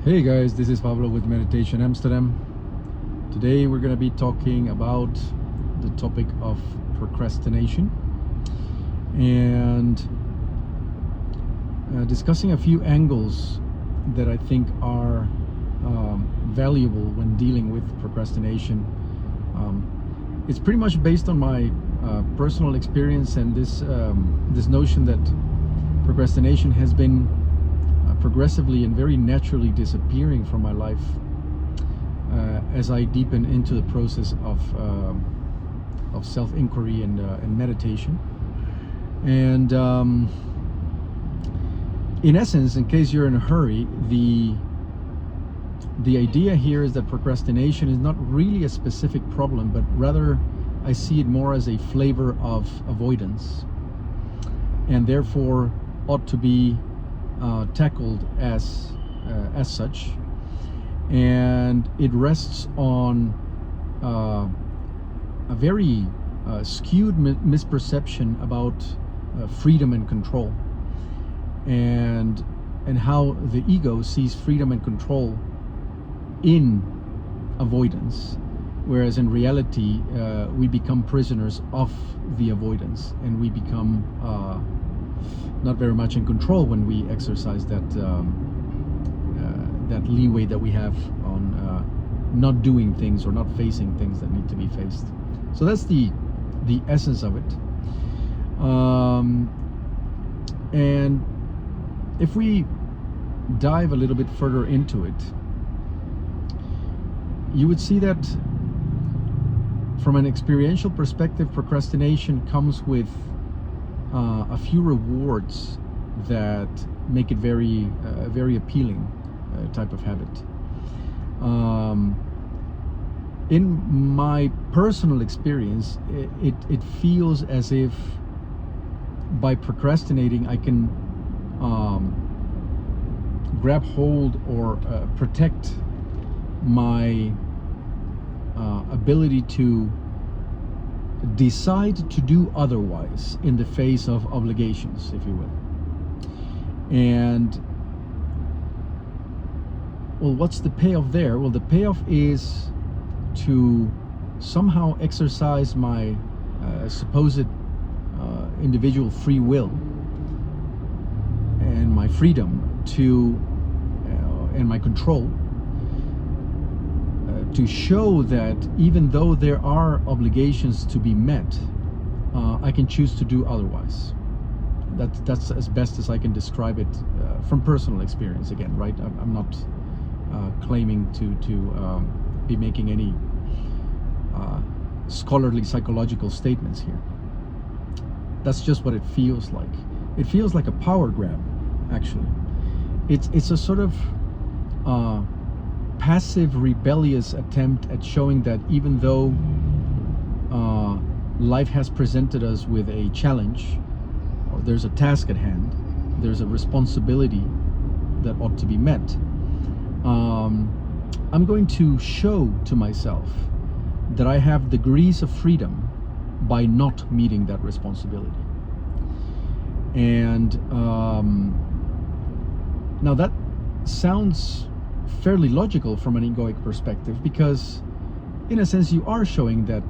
Hey guys, this is Pablo with Meditation Amsterdam. Today we're going to be talking about the topic of procrastination and discussing a few angles that I think are valuable when dealing with procrastination. It's pretty much based on my personal experience and this notion that procrastination has been progressively and very naturally disappearing from my life as I deepen into the process of self-inquiry and meditation. And in essence, in case you're in a hurry, the idea here is that procrastination is not really a specific problem, but rather I see it more as a flavor of avoidance, and therefore ought to be tackled as such. And it rests on a very skewed misperception about freedom and control, and how the ego sees freedom and control in avoidance, whereas in reality we become prisoners of the avoidance, and we become not very much in control when we exercise that leeway that we have on not doing things or not facing things that need to be faced. So that's the essence of it. And if we dive a little bit further into it, you would see that from an experiential perspective, procrastination comes with a few rewards that make it very appealing type of habit. In my personal experience, it feels as if by procrastinating I can grab hold or protect my ability to decide to do otherwise in the face of obligations, if you will. And well, what's the payoff there? Well, the payoff is to somehow exercise my supposed individual free will and my freedom to and my control, to show that even though there are obligations to be met, I can choose to do otherwise. That's as best as I can describe it from personal experience. Again, right? I'm not claiming to be making any scholarly psychological statements here. That's just what it feels like. It feels like a power grab, actually. It's a sort of passive, rebellious attempt at showing that even though life has presented us with a challenge, or there's a task at hand, there's a responsibility that ought to be met, I'm going to show to myself that I have degrees of freedom by not meeting that responsibility. And now that sounds fairly logical from an egoic perspective, because in a sense you are showing that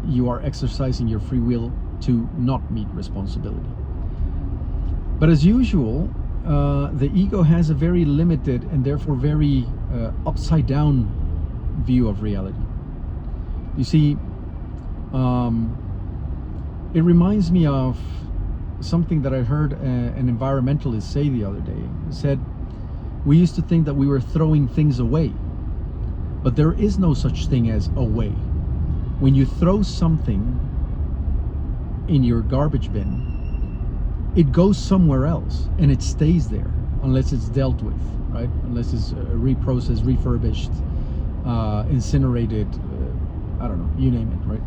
you are exercising your free will to not meet responsibility. But as usual, the ego has a very limited and therefore very upside down view of reality. You see, it reminds me of something that I heard an environmentalist say the other day. He said, we used to think that we were throwing things away, but there is no such thing as away. When you throw something in your garbage bin, it goes somewhere else and it stays there unless it's dealt with, right? Unless it's reprocessed, refurbished, incinerated, I don't know, you name it, right?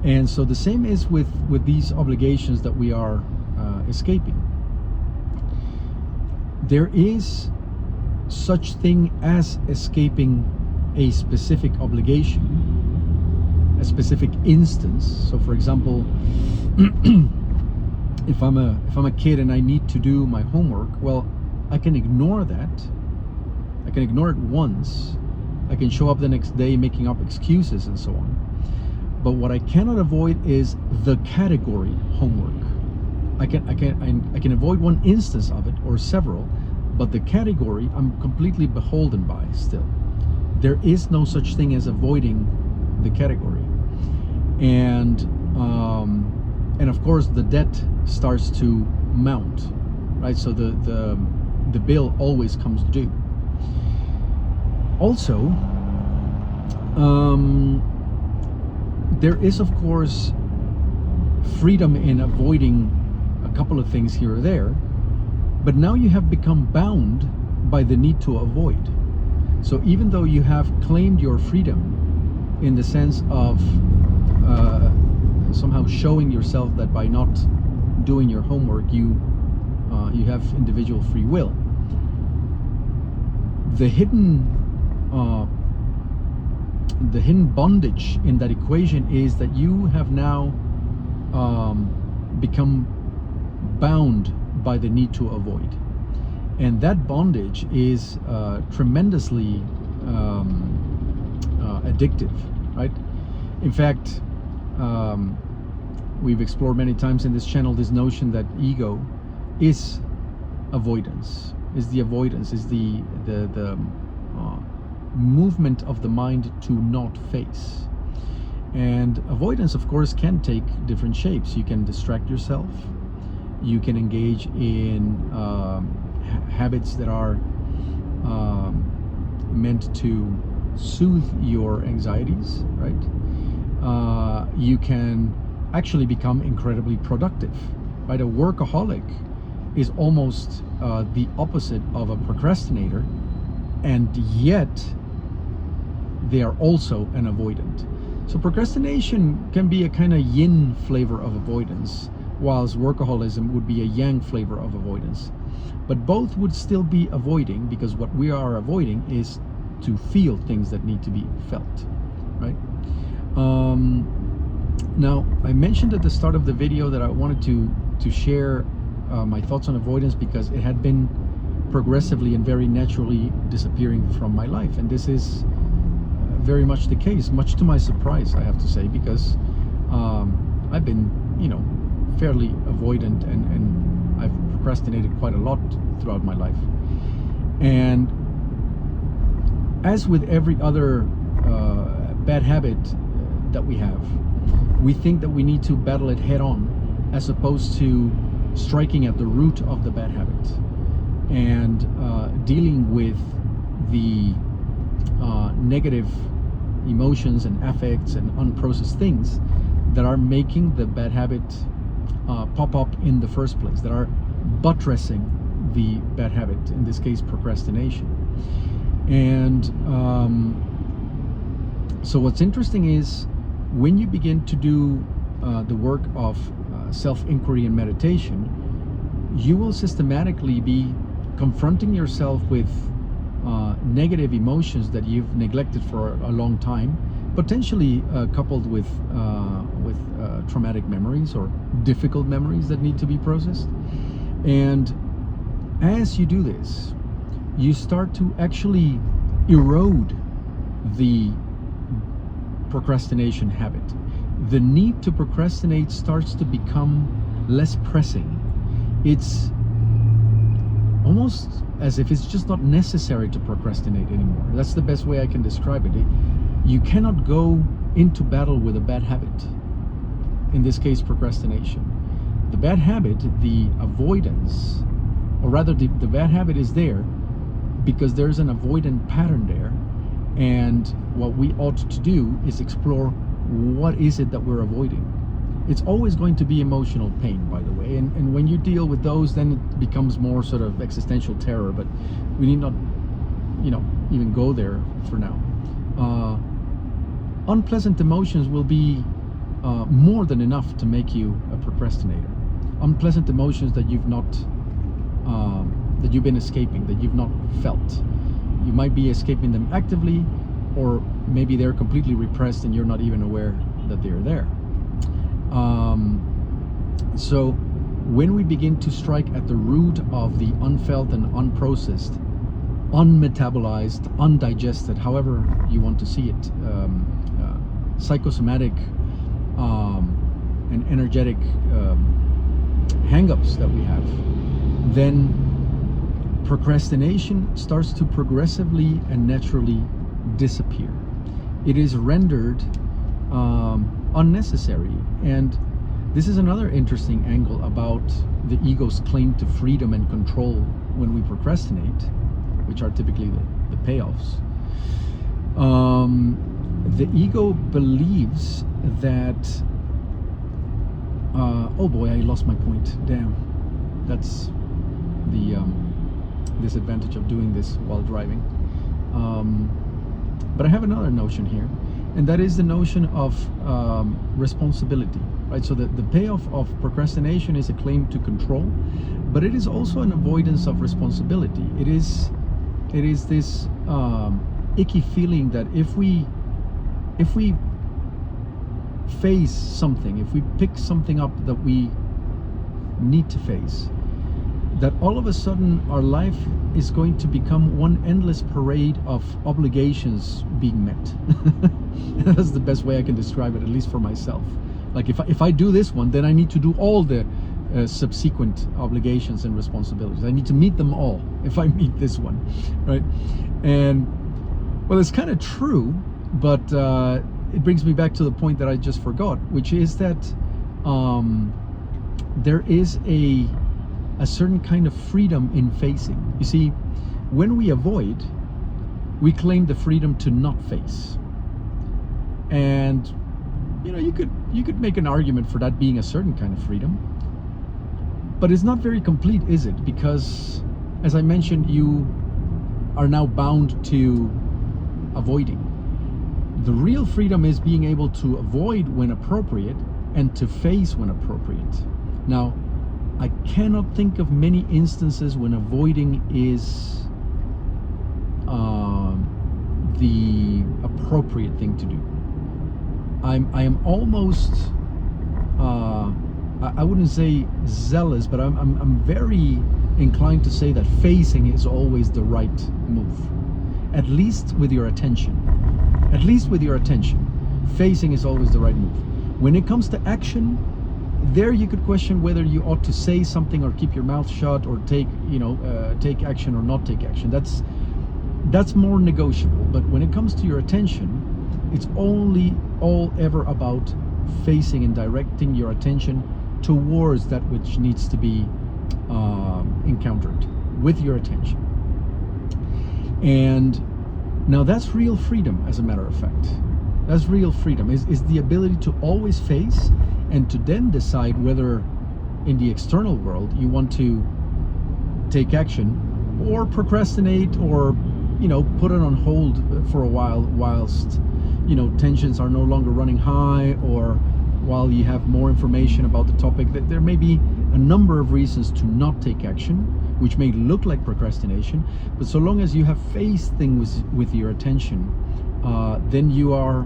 And so the same is with these obligations that we are escaping. There is such thing as escaping a specific obligation, a specific instance. So for example, if I'm a kid and I need to do my homework, well, I can ignore that I can ignore it once. I can show up the next day making up excuses and so on. But what I cannot avoid is the category homework. I can avoid one instance of it or several, but the category I'm completely beholden by still. There is no such thing as avoiding the category. And of course the debt starts to mount, right? So the bill always comes due. Also, there is of course freedom in avoiding a couple of things here or there, but now you have become bound by the need to avoid. So even though you have claimed your freedom in the sense of somehow showing yourself that by not doing your homework you have individual free will, the hidden bondage in that equation is that you have now become bound by the need to avoid, and that bondage is tremendously addictive, right? In fact, we've explored many times in this channel this notion that ego is avoidance, is the movement of the mind to not face. And avoidance, of course, can take different shapes. You can distract yourself, you can engage in habits that are meant to soothe your anxieties, right? You can actually become incredibly productive, right? A workaholic is almost the opposite of a procrastinator, and yet they are also an avoidant. So procrastination can be a kind of yin flavor of avoidance, whilst workaholism would be a yang flavor of avoidance. But both would still be avoiding, because what we are avoiding is to feel things that need to be felt, right? Now, I mentioned at the start of the video that I wanted to share my thoughts on avoidance because it had been progressively and very naturally disappearing from my life, and this is very much the case, much to my surprise, I have to say, because I've been, fairly avoidant, and I've procrastinated quite a lot throughout my life. And as with every other bad habit that we have, we think that we need to battle it head on, as opposed to striking at the root of the bad habit and dealing with the negative emotions and affects and unprocessed things that are making the bad habit pop up in the first place, that are buttressing the bad habit, in this case procrastination. And so what's interesting is when you begin to do the work of self-inquiry and meditation, you will systematically be confronting yourself with negative emotions that you've neglected for a long time, potentially coupled with traumatic memories or difficult memories that need to be processed. And as you do this, you start to actually erode the procrastination habit. The need to procrastinate starts to become less pressing. It's almost as if it's just not necessary to procrastinate anymore. That's the best way I can describe it. You cannot go into battle with a bad habit, in this case procrastination. The bad habit, the avoidance, or rather the bad habit is there because there's an avoidant pattern there, and what we ought to do is explore what is it that we're avoiding. It's always going to be emotional pain, by the way, and when you deal with those, then it becomes more sort of existential terror, but we need not even go there for now. Unpleasant emotions will be more than enough to make you a procrastinator. Unpleasant emotions that you've not that you've been escaping, that you've not felt. You might be escaping them actively, or maybe they're completely repressed and you're not even aware that they're there. So when we begin to strike at the root of the unfelt and unprocessed, unmetabolized, undigested, however you want to see it, psychosomatic and energetic hangups that we have, then procrastination starts to progressively and naturally disappear. It is rendered unnecessary. And this is another interesting angle about the ego's claim to freedom and control when we procrastinate, which are typically the payoffs. The ego believes that oh boy, I lost my point. Damn, that's the disadvantage of doing this while driving. But I have another notion here, and that is the notion of responsibility, right? So the payoff of procrastination is a claim to control, but it is also an avoidance of responsibility. It is this icky feeling that if we face something, if we pick something up that we need to face, that all of a sudden our life is going to become one endless parade of obligations being met. That's the best way I can describe it, at least for myself. Like if I do this one, then I need to do all the subsequent obligations and responsibilities. I need to meet them all if I meet this one, right? And well, it's kind of true, but it brings me back to the point that I just forgot, which is that there is a certain kind of freedom in facing. You see, when we avoid, we claim the freedom to not face. And you could make an argument for that being a certain kind of freedom, but it's not very complete, is it? Because, as I mentioned, you are now bound to avoiding. The real freedom is being able to avoid when appropriate and to face when appropriate. Now, I cannot think of many instances when avoiding is the appropriate thing to do. I am almost I wouldn't say zealous, but I'm very inclined to say that facing is always the right move, at least with your attention. At least with your attention, facing is always the right move. When it comes to action, there you could question whether you ought to say something or keep your mouth shut, or take action or not take action. That's more negotiable. But when it comes to your attention, it's only all ever about facing and directing your attention towards that which needs to be encountered with your attention. And now that's real freedom, as a matter of fact. That's real freedom, is the ability to always face and to then decide whether in the external world you want to take action or procrastinate, or put it on hold for a while whilst tensions are no longer running high, or while you have more information about the topic. That there may be a number of reasons to not take action, which may look like procrastination, but so long as you have faced things with your attention, then you are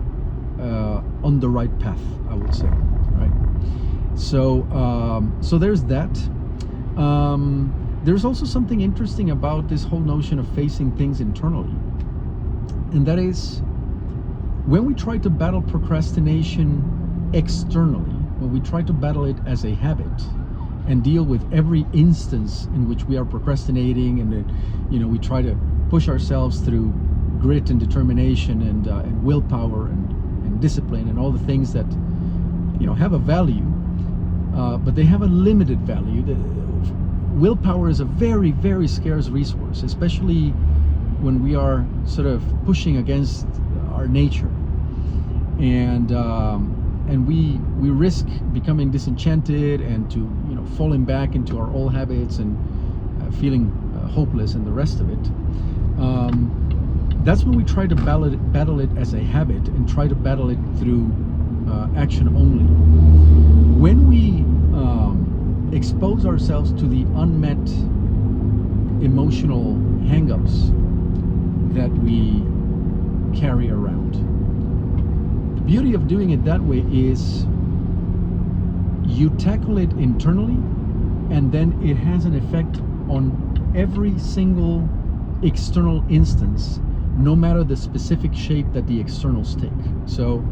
on the right path, I would say, right? So there's that. There's also something interesting about this whole notion of facing things internally, and that is when we try to battle procrastination externally, when we try to battle it as a habit and deal with every instance in which we are procrastinating, and we try to push ourselves through grit and determination and willpower and discipline and all the things that have a value, but they have a limited value. Willpower is a very, very scarce resource, especially when we are sort of pushing against our nature, and we risk becoming disenchanted and to falling back into our old habits and feeling hopeless and the rest of it. That's when we try to battle it as a habit and try to battle it through action only. When we expose ourselves to the unmet emotional hangups that we carry around, the beauty of doing it that way is you tackle it internally, and then it has an effect on every single external instance, no matter the specific shape that the externals take. So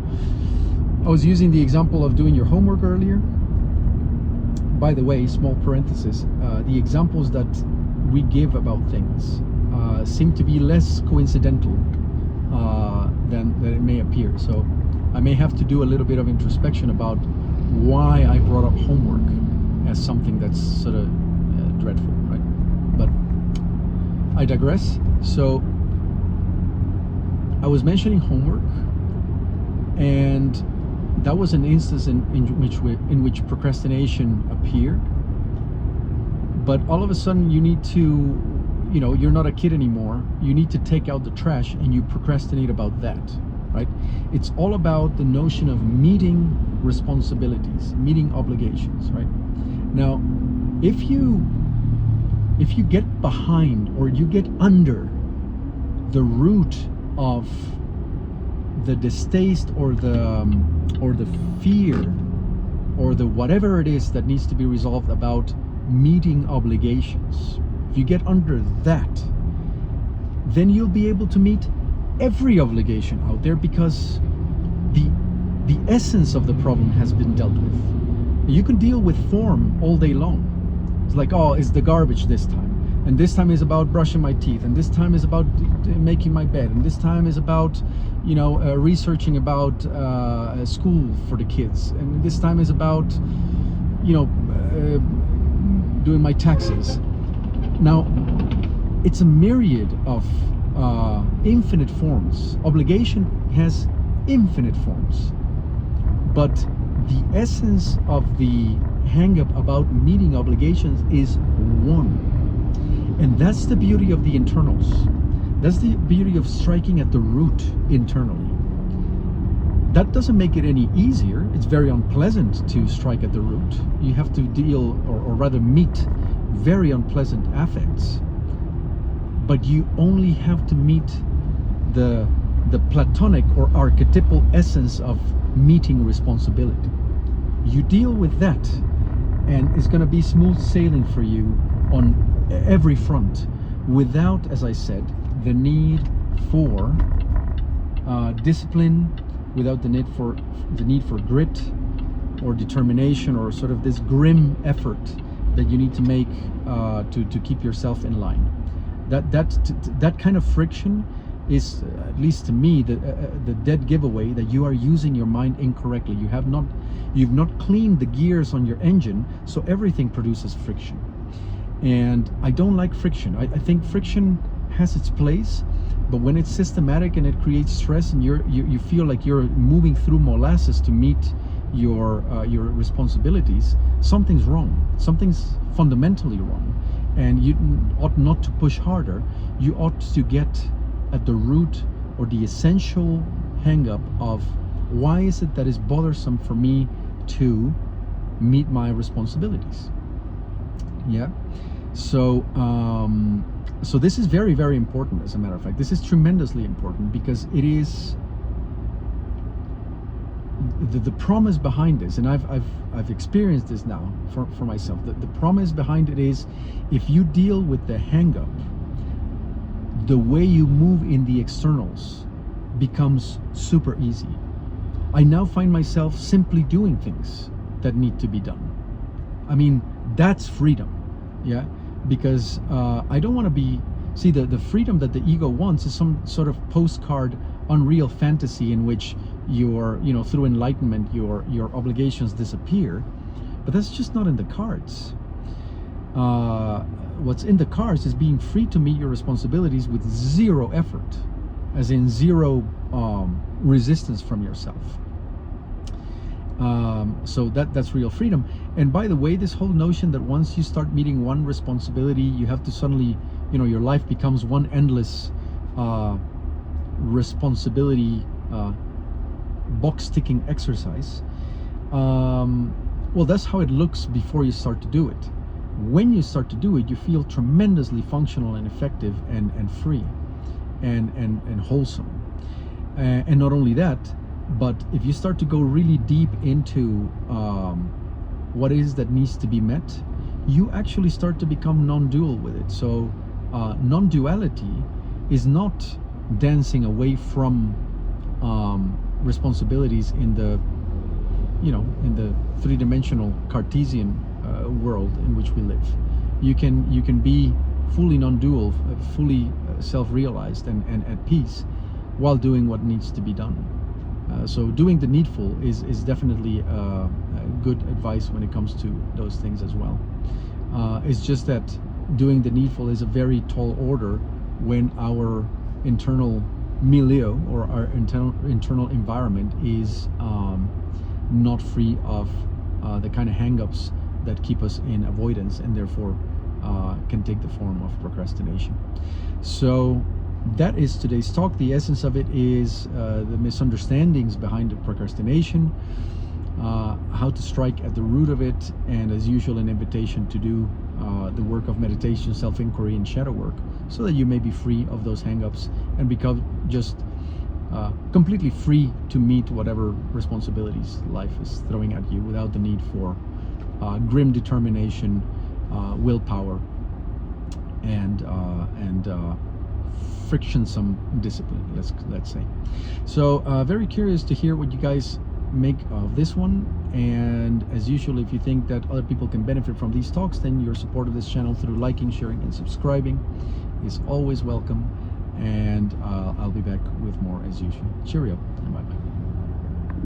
I was using the example of doing your homework earlier. By the way, small parenthesis, the examples that we give about things seem to be less coincidental than it may appear. So I may have to do a little bit of introspection about why I brought up homework as something that's sort of dreadful, right? But I digress. So I was mentioning homework, and that was an instance in which procrastination appeared. But all of a sudden you need to, you're not a kid anymore. You need to take out the trash, and you procrastinate about that, right? It's all about the notion of meeting responsibilities, meeting obligations, right? Now, if you get behind or you get under the root of the distaste or the fear or the whatever it is that needs to be resolved about meeting obligations, if you get under that, then you'll be able to meet every obligation out there, because the essence of the problem has been dealt with. You can deal with form all day long. It's like, oh, it's the garbage this time, and this time is about brushing my teeth, and this time is about making my bed, and this time is about researching about school for the kids, and this time is about doing my taxes. Now, it's a myriad of infinite forms. Obligation has infinite forms, but the essence of the hang-up about meeting obligations is one. And that's the beauty of the internals. That's the beauty of striking at the root internally. That doesn't make it any easier. It's very unpleasant to strike at the root. You have to deal, or rather meet, very unpleasant affects. But you only have to meet the platonic or archetypal essence of meeting responsibility. You deal with that, and it's going to be smooth sailing for you on every front, without, as I said, the need for discipline, without the need for grit or determination, or sort of this grim effort that you need to make to keep yourself in line. That kind of friction is, at least to me, the dead giveaway that you are using your mind incorrectly. You've not cleaned the gears on your engine, so everything produces friction. And I don't like friction. I think friction has its place, but when it's systematic and it creates stress, and you feel like you're moving through molasses to meet your responsibilities, something's wrong. Something's fundamentally wrong, and you ought not to push harder. You ought to get at the root, or the essential hang-up of why is it that is bothersome for me to meet my responsibilities. Yeah. So so this is very, very important. As a matter of fact, this is tremendously important, because it is the promise behind this, and I've experienced this now for myself. The promise behind it is, if you deal with the hang-up, the way you move in the externals becomes super easy. I now find myself simply doing things that need to be done. I mean, that's freedom. Yeah, because I don't want to be, see, the freedom that the ego wants is some sort of postcard, unreal fantasy in which through enlightenment your obligations disappear. But that's just not in the cards. What's in the cards is being free to meet your responsibilities with zero effort, as in zero resistance from yourself. So that's real freedom. And by the way, this whole notion that once you start meeting one responsibility, you have to suddenly, your life becomes one endless responsibility box ticking exercise. Well, that's how it looks before you start to do it. When you start to do it, you feel tremendously functional and effective and free and wholesome. And not only that, but if you start to go really deep into what it is that needs to be met, you actually start to become non-dual with it. So non-duality is not dancing away from responsibilities in the three-dimensional Cartesian world in which we live. You can be fully non-dual, fully self-realized and at peace while doing what needs to be done. So doing the needful is definitely good advice when it comes to those things as well. It's just that doing the needful is a very tall order when our internal milieu or our internal environment is not free of the kind of hangups that keep us in avoidance and therefore can take the form of procrastination. So that is today's talk. The essence of it is the misunderstandings behind the procrastination, how to strike at the root of it, and as usual an invitation to do the work of meditation, self-inquiry, and shadow work so that you may be free of those hang-ups and become just completely free to meet whatever responsibilities life is throwing at you without the need for grim determination, willpower, and frictionsome discipline, let's say. So very curious to hear what you guys make of this one, and as usual, if you think that other people can benefit from these talks, then your support of this channel through liking, sharing, and subscribing is always welcome, and I'll be back with more as usual. Cheerio and bye bye.